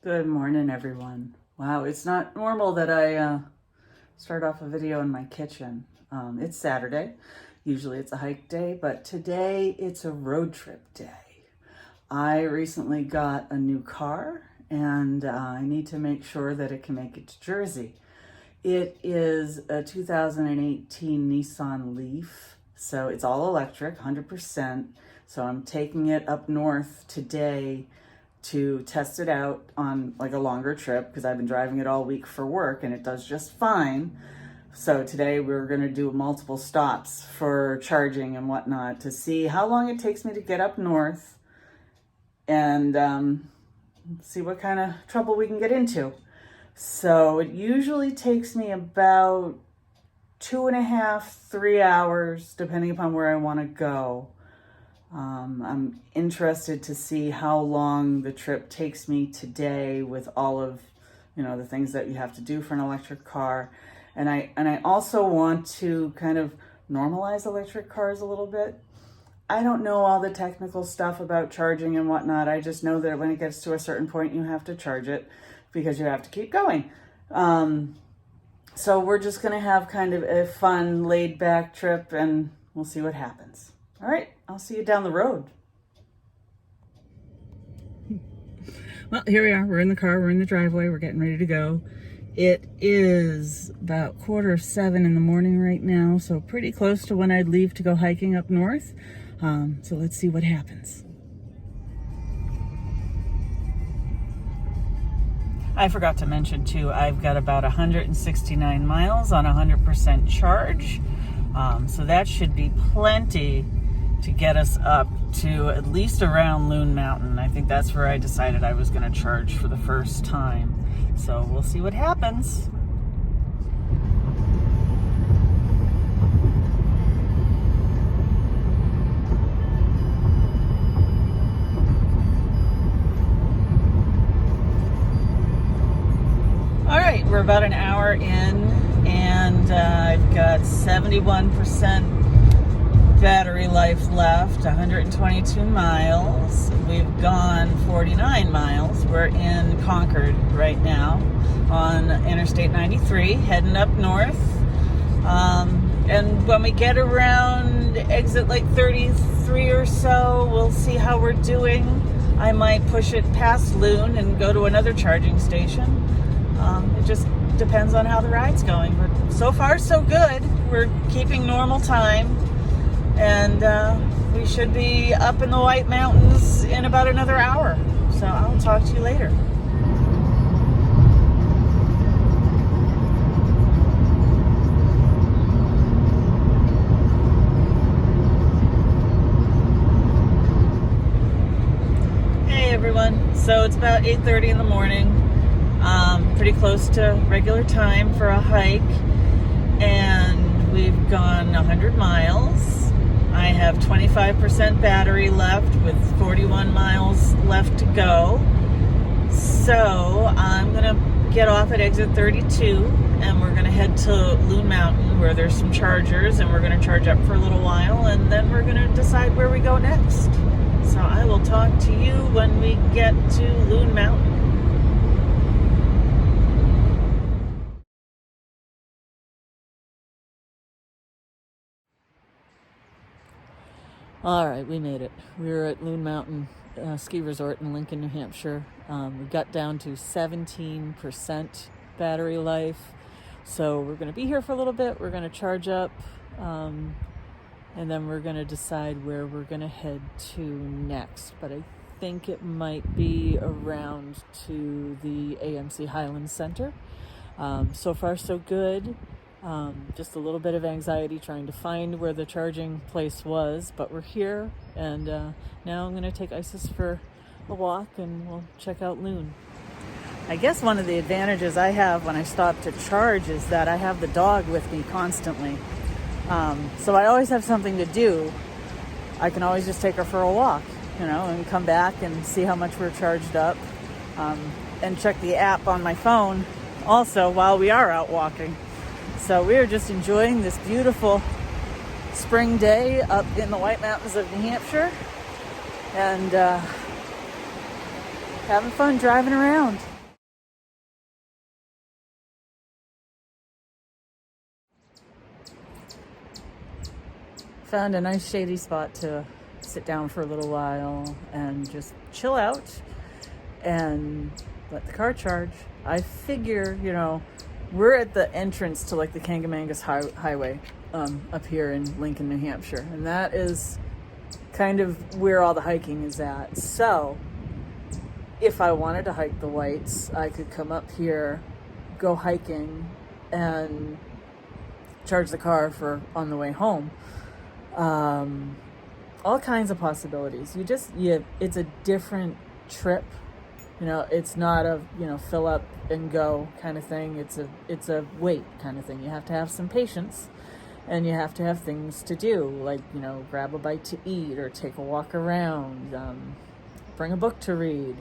Good morning, everyone. Wow, it's not normal that I start off a video in my kitchen. It's Saturday. Usually it's a hike day, but today it's a road trip day. I recently got a new car and I need to make sure that it can make it to Jersey. It is a 2018 Nissan Leaf, so it's all electric, 100%. So I'm taking it up north today to test it out on like a longer trip because I've been driving it all week for work and it does just fine. So today we're going to do multiple stops for charging and whatnot to see how long it takes me to get up north and see what kind of trouble we can get into. So it usually takes me about 2.5, 3 hours, depending upon where I want to go. I'm interested to see how long the trip takes me today with all of, the things that you have to do for an electric car. And I also want to kind of normalize electric cars a little bit. I don't know all the technical stuff about charging and whatnot. I just know that when it gets to a certain point, you have to charge it because you have to keep going. So we're just going to have kind of a fun, laid-back trip, and we'll see what happens. All right, I'll see you down the road. Well, here we are. We're in the car. We're in the driveway. We're getting ready to go. It is about 6:45 in the morning right now, so pretty close to when I'd leave to go hiking up north. So let's see what happens. I forgot to mention too, I've got about 169 miles on 100% charge. So that should be plenty to get us up to at least around Loon Mountain. I think that's where I decided I was going to charge for the first time. So we'll see what happens. All right, we're about an hour in and I've got 71% battery life left, 122 miles. We've gone 49 miles. We're in Concord right now on Interstate 93, heading up north. And when we get around exit like 33 or so, we'll see how we're doing. I might push it past Loon and go to another charging station. It just depends on how the ride's going. But so far, so good. We're keeping normal time. And we should be up in the White Mountains in about another hour. So I'll talk to you later. Hey everyone. So it's about 8:30 in the morning. Pretty close to regular time for a hike. And we've gone 100 miles. I have 25% battery left with 41 miles left to go. So I'm going to get off at exit 32 and we're going to head to Loon Mountain where there's some chargers and we're going to charge up for a little while and then we're going to decide where we go next. So I will talk to you when we get to Loon Mountain. All right, we made it. We were at Loon Mountain Ski Resort in Lincoln, New Hampshire. We got down to 17% battery life. So we're going to be here for a little bit. We're going to charge up. And then we're going to decide where we're going to head to next. But I think it might be around to the AMC Highlands Center. So far, so good. Just a little bit of anxiety trying to find where the charging place was, but we're here, and now I'm going to take Isis for a walk, and we'll check out Loon. I guess one of the advantages I have when I stop to charge is that I have the dog with me constantly. So I always have something to do. I can always just take her for a walk, and come back and see how much we're charged up, and check the app on my phone also while we are out walking. So we are just enjoying this beautiful spring day up in the White Mountains of New Hampshire and having fun driving around. Found a nice shady spot to sit down for a little while and just chill out and let the car charge. I figure, we're at the entrance to like the Kangamangas Highway up here in Lincoln, New Hampshire. And that is kind of where all the hiking is at. So if I wanted to hike the Whites, I could come up here, go hiking, and charge the car for on the way home. All kinds of possibilities. It's a different trip. It's not a, fill up and go kind of thing. It's a wait kind of thing. You have to have some patience and you have to have things to do, like, grab a bite to eat or take a walk around, bring a book to read.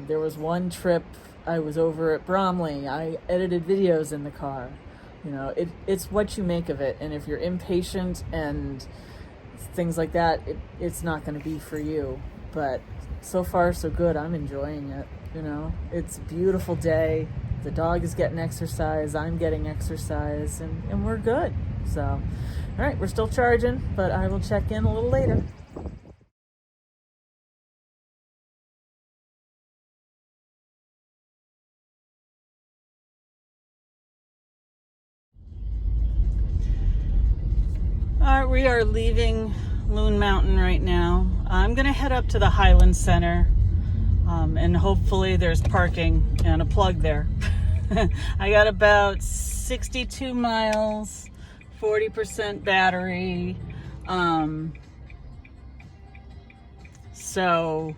There was one trip I was over at Bromley. I edited videos in the car. It's what you make of it. And if you're impatient and things like that, it's not going to be for you. But so far, so good. I'm enjoying it. It's a beautiful day. The dog is getting exercise. I'm getting exercise, and we're good. So, all right, we're still charging, but I will check in a little later. All right, we are leaving Loon Mountain right now. I'm going to head up to the Highland Center, and hopefully there's parking and a plug there. I got about 62 miles, 40% battery. So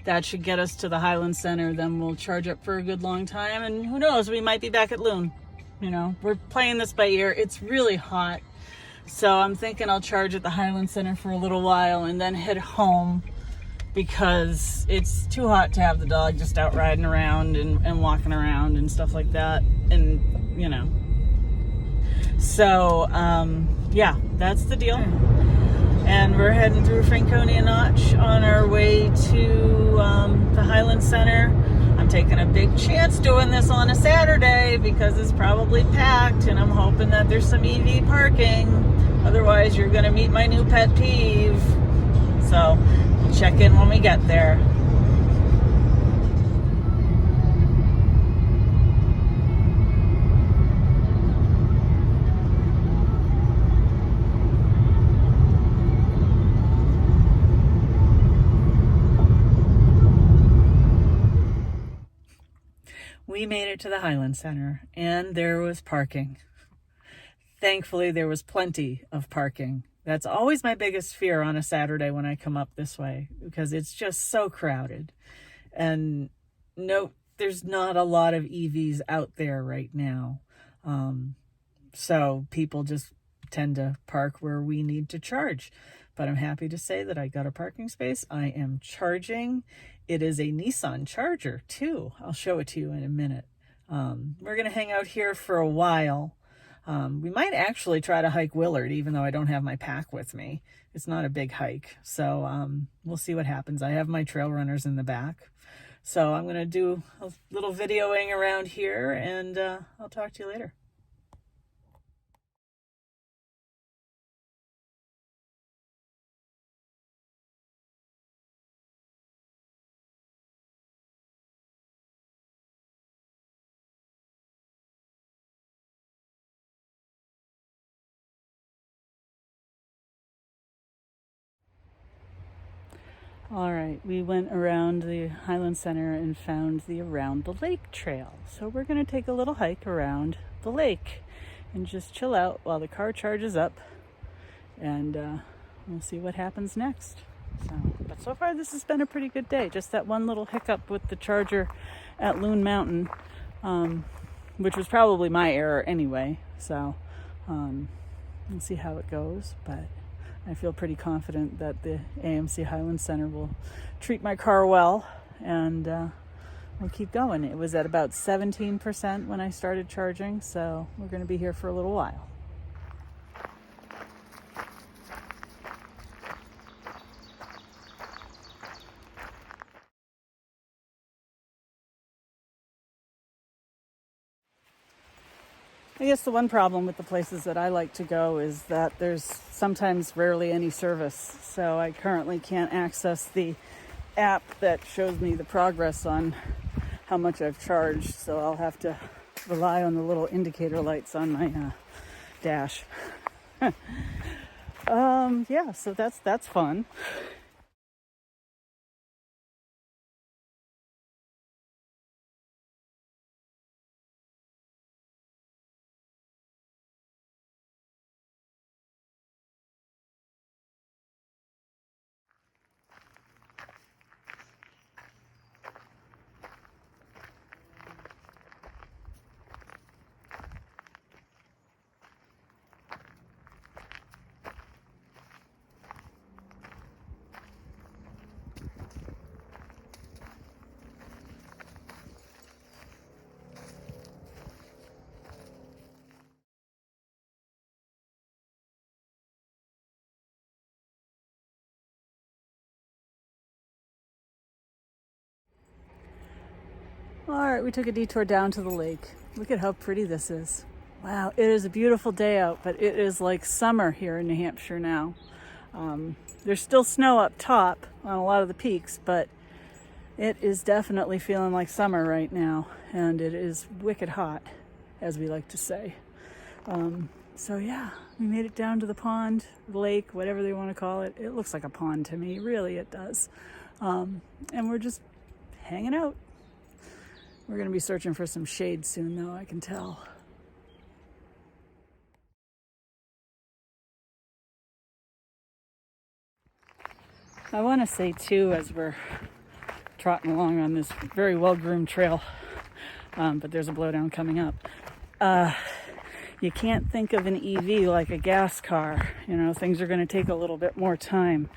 that should get us to the Highland Center. Then we'll charge up for a good long time. And who knows, we might be back at Loon. We're playing this by ear. It's really hot. So I'm thinking I'll charge at the Highland Center for a little while and then head home, because it's too hot to have the dog just out riding around and walking around and stuff like that. And, So, yeah, that's the deal. And we're heading through Franconia Notch on our way to the Highland Center. I'm taking a big chance doing this on a Saturday because it's probably packed, and I'm hoping that there's some EV parking. Otherwise, you're going to meet my new pet peeve. So we'll check in when we get there. We made it to the Highland Center, and there was parking. Thankfully, there was plenty of parking. That's always my biggest fear on a Saturday when I come up this way, because it's just so crowded. And no, there's not a lot of EVs out there right now. So people just tend to park where we need to charge. But I'm happy to say that I got a parking space. I am charging. It is a Nissan Charger too. I'll show it to you in a minute. We're going to hang out here for a while. We might actually try to hike Willard, even though I don't have my pack with me. It's not a big hike. So we'll see what happens. I have my trail runners in the back. So I'm going to do a little videoing around here, and I'll talk to you later. All right, we went around the Highland Center and found the Around the Lake trail. So we're going to take a little hike around the lake and just chill out while the car charges up, and we'll see what happens next. But so far this has been a pretty good day. Just that one little hiccup with the charger at Loon Mountain, which was probably my error anyway. So we'll see how it goes, but I feel pretty confident that the AMC Highland Center will treat my car well, and we'll keep going. It was at about 17% when I started charging, so we're going to be here for a little while. guess the one problem with the places that I like to go is that there's sometimes rarely any service. So I currently can't access the app that shows me the progress on how much I've charged. So I'll have to rely on the little indicator lights on my dash. Yeah, so that's fun. All right, we took a detour down to the lake. Look at how pretty this is. Wow, it is a beautiful day out, but it is like summer here in New Hampshire now. There's still snow up top on a lot of the peaks, but it is definitely feeling like summer right now, and it is wicked hot, as we like to say. So yeah, we made it down to the pond, lake, whatever they want to call it. It looks like a pond to me, really it does. And we're just hanging out. We're going to be searching for some shade soon, though, I can tell. I want to say, too, as we're trotting along on this very well-groomed trail, but there's a blowdown coming up, you can't think of an EV like a gas car. You know, things are going to take a little bit more time,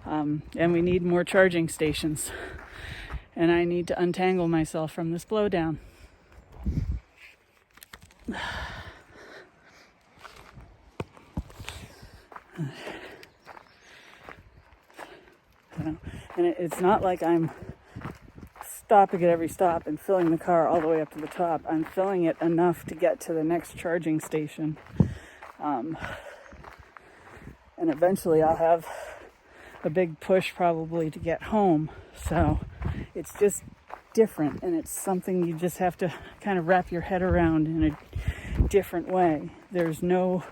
and we need more charging stations. And I need to untangle myself from this blowdown. And it's not like I'm stopping at every stop and filling the car all the way up to the top. I'm filling it enough to get to the next charging station. And eventually I'll have a big push probably to get home. So it's just different, and it's something you just have to kind of wrap your head around in a different way. There's no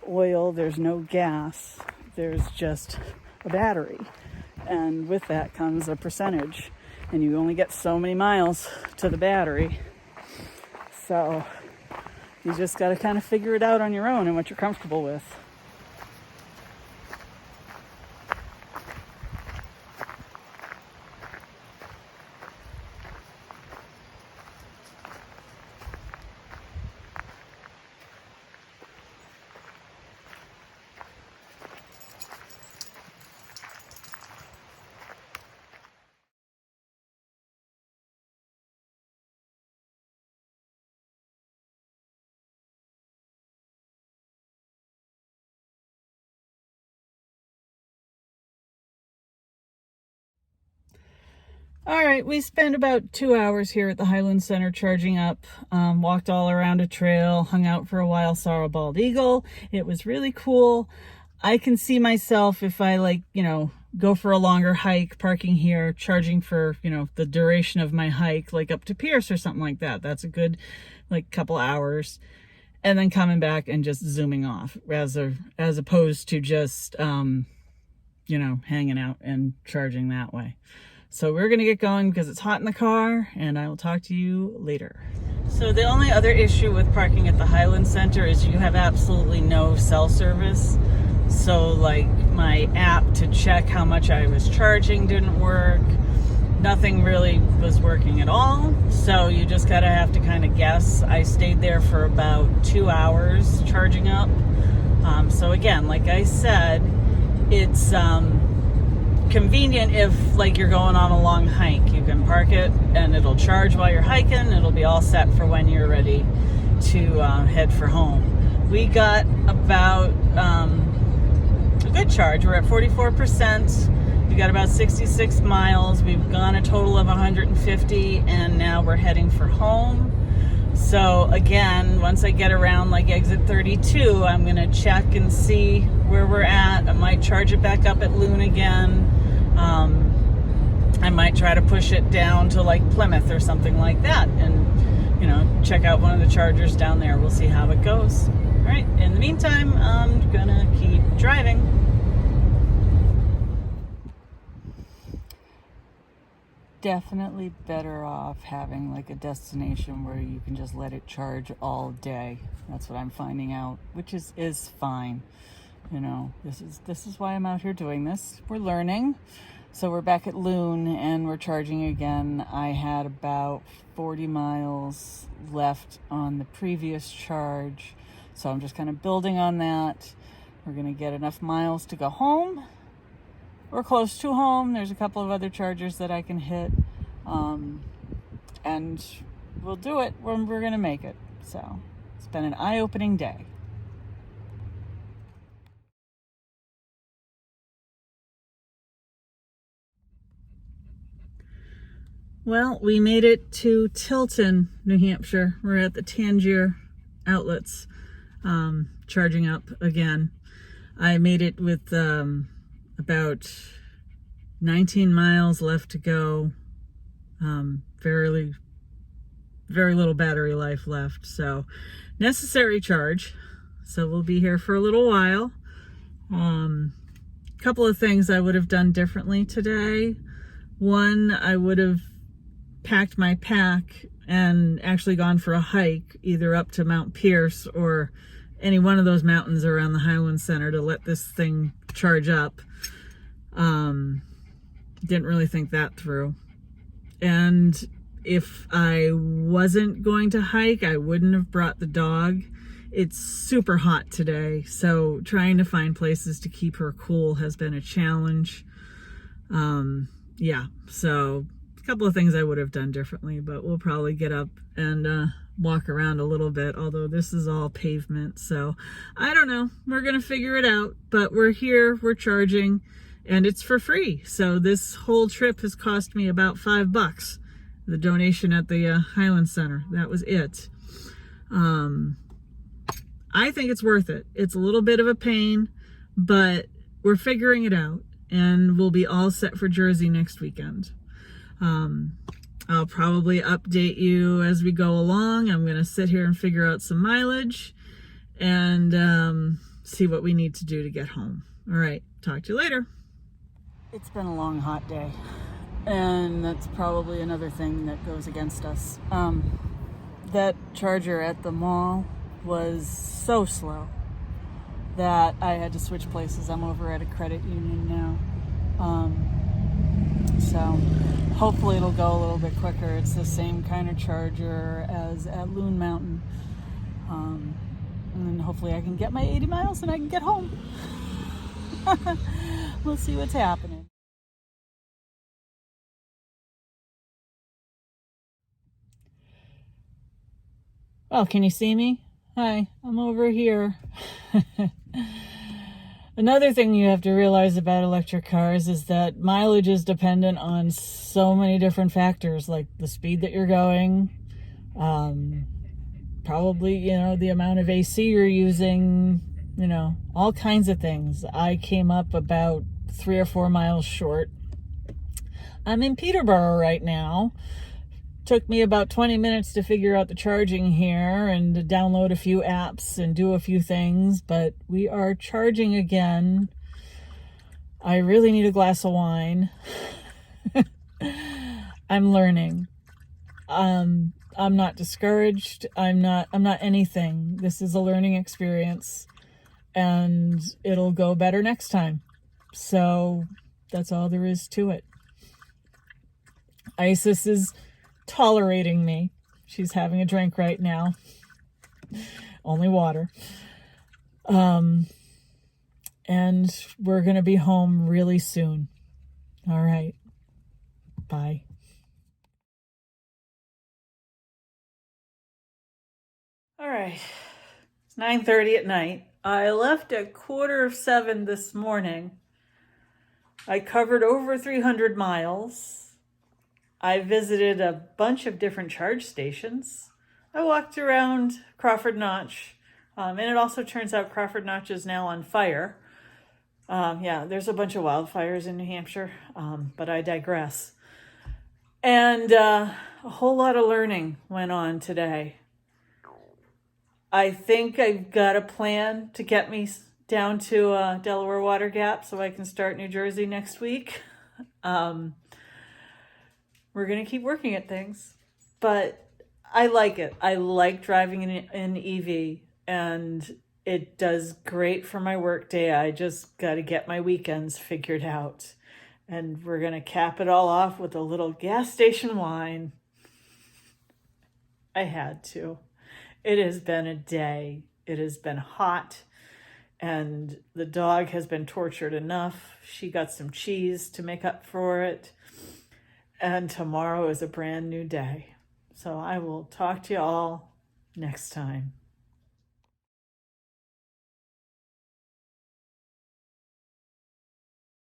oil, there's no gas, there's just a battery. And with that comes a percentage, and you only get so many miles to the battery. So you just got to kind of figure it out on your own and what you're comfortable with. All right, we spent about 2 hours here at the Highland Center charging up, walked all around a trail, hung out for a while, saw a bald eagle. It was really cool. I can see myself, if I go for a longer hike, parking here, charging for, the duration of my hike, like up to Pierce or something like that. That's a good, couple hours. And then coming back and just zooming off as opposed to just, hanging out and charging that way. So we're going to get going because it's hot in the car, and I will talk to you later. So the only other issue with parking at the Highland Center is you have absolutely no cell service. So my app to check how much I was charging didn't work. Nothing really was working at all. So you just have to kind of guess. I stayed there for about 2 hours charging up. So again, like I said, it's convenient if you're going on a long hike. You can park it and it'll charge while you're hiking. It'll be all set for when you're ready to head for home. We got about a good charge. We're at 44%. We got about 66 miles. We've gone a total of 150, and now we're heading for home. So again, once I get around like exit 32, I'm gonna check and see where we're at. I might charge it back up at Loon again. I might try to push it down to like Plymouth or something like that, and, you know, check out one of the chargers down there. We'll see how it goes. All right, in the meantime, I'm gonna keep driving. Definitely better off having like a destination where you can just let it charge all day. That's what I'm finding out, which is fine. You know, this is why I'm out here doing this. We're learning. So we're back at Loon and we're charging again. I had about 40 miles left on the previous charge, so I'm just kind of building on that. We're gonna get enough miles to go home. We're close to home. There's a couple of other chargers that I can hit, and we'll do it when we're gonna make it. So it's been an eye-opening day. Well, we made it to Tilton, New Hampshire. We're at the Tangier outlets, charging up again. I made it with about 19 miles left to go. Very little battery life left, so necessary charge. So we'll be here for a little while. Couple of things I would have done differently today. One, I would have packed my pack and actually gone for a hike, either up to Mount Pierce or any one of those mountains around the Highland Center to let this thing charge up. Didn't really think that through. And if I wasn't going to hike, I wouldn't have brought the dog. It's super hot today, so trying to find places to keep her cool has been a challenge. Yeah, so a couple of things I would have done differently, but we'll probably get up and walk around a little bit, although this is all pavement, so I don't know. We're gonna figure it out, but we're here, we're charging, and it's for free. So this whole trip has cost me about $5. The donation at the Highland Center, that was it. I think it's worth it. It's a little bit of a pain, but we're figuring it out, and we'll be all set for Jersey next weekend. I'll probably update you as we go along. I'm going to sit here and figure out some mileage and see what we need to do to get home. All right, talk to you later. It's been a long, hot day, and that's probably another thing that goes against us. That charger at the mall was so slow that I had to switch places. I'm over at a credit union now. So hopefully it'll go a little bit quicker. It's the same kind of charger as at Loon Mountain. And then hopefully I can get my 80 miles and I can get home. We'll see what's happening. Well, can you see me? Hi, I'm over here. Another thing you have to realize about electric cars is that mileage is dependent on so many different factors, like the speed that you're going, probably, you know, the amount of AC you're using, you know, all kinds of things. I came up about 3 or 4 miles short. I'm in Peterborough right now. Took me about 20 minutes to figure out the charging here and to download a few apps and do a few things, but we are charging again. I really need a glass of wine. I'm learning. I'm not discouraged. I'm not anything. This is a learning experience, and it'll go better next time. So that's all there is to it. Isis is tolerating me. She's having a drink right now. Only water. And we're going to be home really soon. All right. Bye. All right. It's 9:30 at night. I left at 6:45 this morning. I covered over 300 miles. I visited a bunch of different charge stations. I walked around Crawford Notch, and it also turns out Crawford Notch is now on fire. Yeah, there's a bunch of wildfires in New Hampshire, but I digress. And a whole lot of learning went on today. I think I've got a plan to get me down to Delaware Water Gap so I can start New Jersey next week. Um, we're going to keep working at things, but I like it. I like driving an EV, and it does great for my work day. I just got to get my weekends figured out. And we're going to cap it all off with a little gas station wine. I had to. It has been a day. It has been hot, and the dog has been tortured enough. She got some cheese to make up for it. And tomorrow is a brand new day. So I will talk to you all next time.